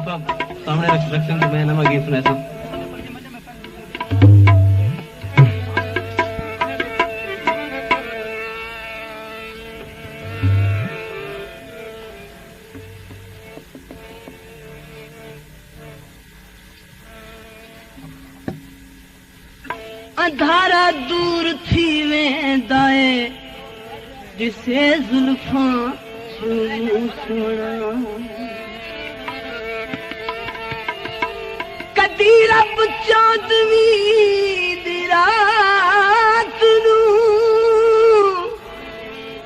बाप सामने रक्षण तो मैं नमा गीत सुना था। अंधारा दूर थी वेंदाए जिसे जुल्फां सोना कदी रब चौदवी दी रात नू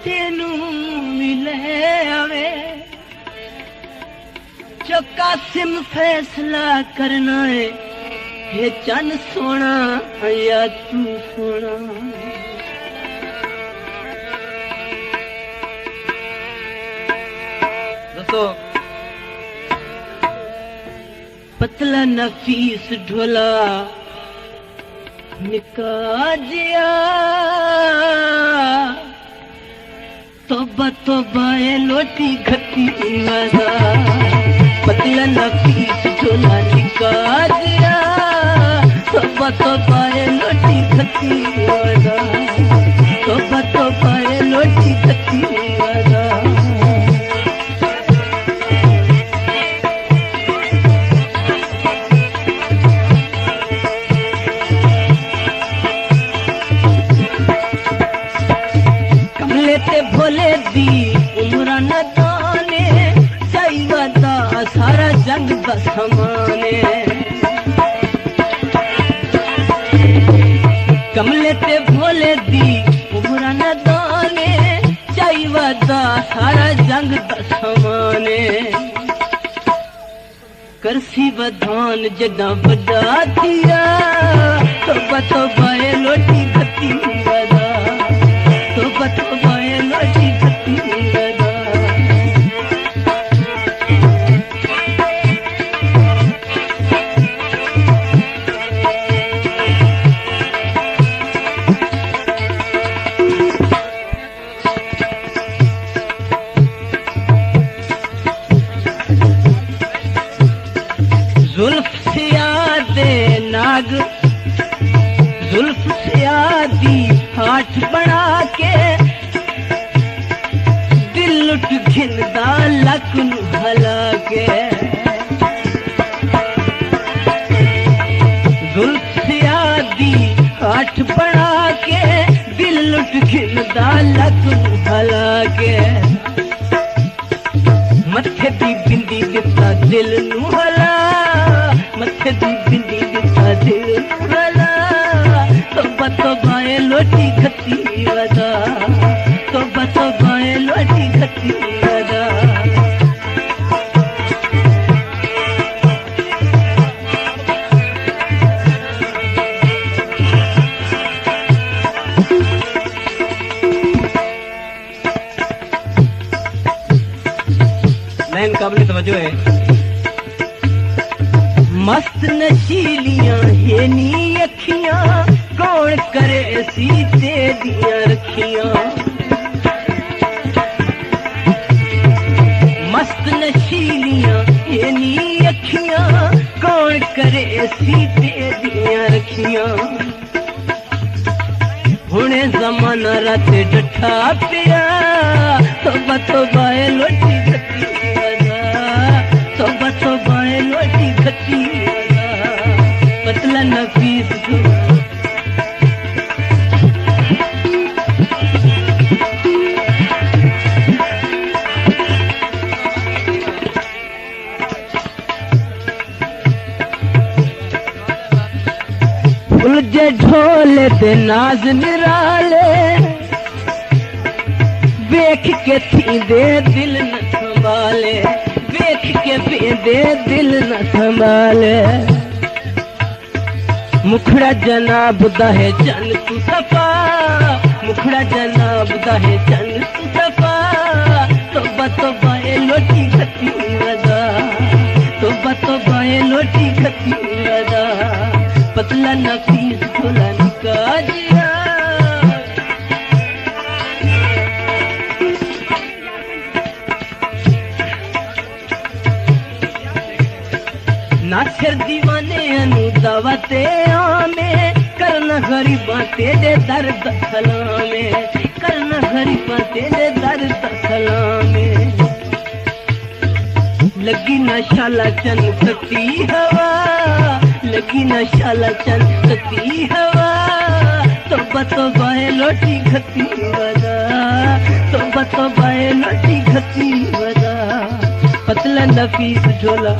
तेनू मिले आवे जो कासिम फैसला करना है ये चन सोना या तू सोना दोस्तों पतला नफीस ढोला निकाजिया तोबा तोबा ये लोटी घटी वादा पतला नफीस ढोला निकाजिया तोबा तोबा ये लोटी घटी वादा तोबा तोबा ये लोटी घटी वादा भोले दी उमरा न दाने चाहिए दा सारा जग दा समाने कमले ते भोले दी उमरा न दाने चाहिए दा सारा जग दा समाने करसी बधान जदा बड़ा थिया तो बाए लोटी खती वदा तो बाए लोटी खती वदा जुल्फ से आदे नाग जुल्फ से आदि हाथ बना के दिल लुट घिनदा लक नु हला के जुल्फ से आदि हाथ बना के दिल लुट घिनदा लक नु हला के मथे दी बिंदी दिता दिल नु हला मथे दी बिंदी दिता दिल वाला तो बाए लोटी खती वदा तो बाए लोटी खती वदा लाइन काबिल तवज्जो है। मस्त नशीलियां है नी अखियां कौन करे सीते दिया रखियां मस्त नशीलियां है नी अखियां कौन करे सीते दिया रखियां हुणे जमाना रात डठा पिया तो बाए लोटी खती वदा तो बाए लोटी खती वदा पतला नफीस उलझे ढोले ते नाज निराले वेख के थी दे दिल न संभाले वेख के दे दिल न संभाले मुखड़ा जनाब दा है चन तू सफा मुखड़ा जनाब दा है चन तू सफा तो बाए लोटी खती वदा तो बाए लोटी खती वदा पतला नफीस ढोला निकाजिया नासिर दीवाने अनु दावते आमे करना गरीबा तेरे दर्द सलामे करना गरीबा तेरे दर्द सलामे लगी ना शाला चन सती हवा लगी ना शाला चन सती हवा तो बाए लोटी खती वदा तो बाए लोटी खती वदा पतला नफीस झोला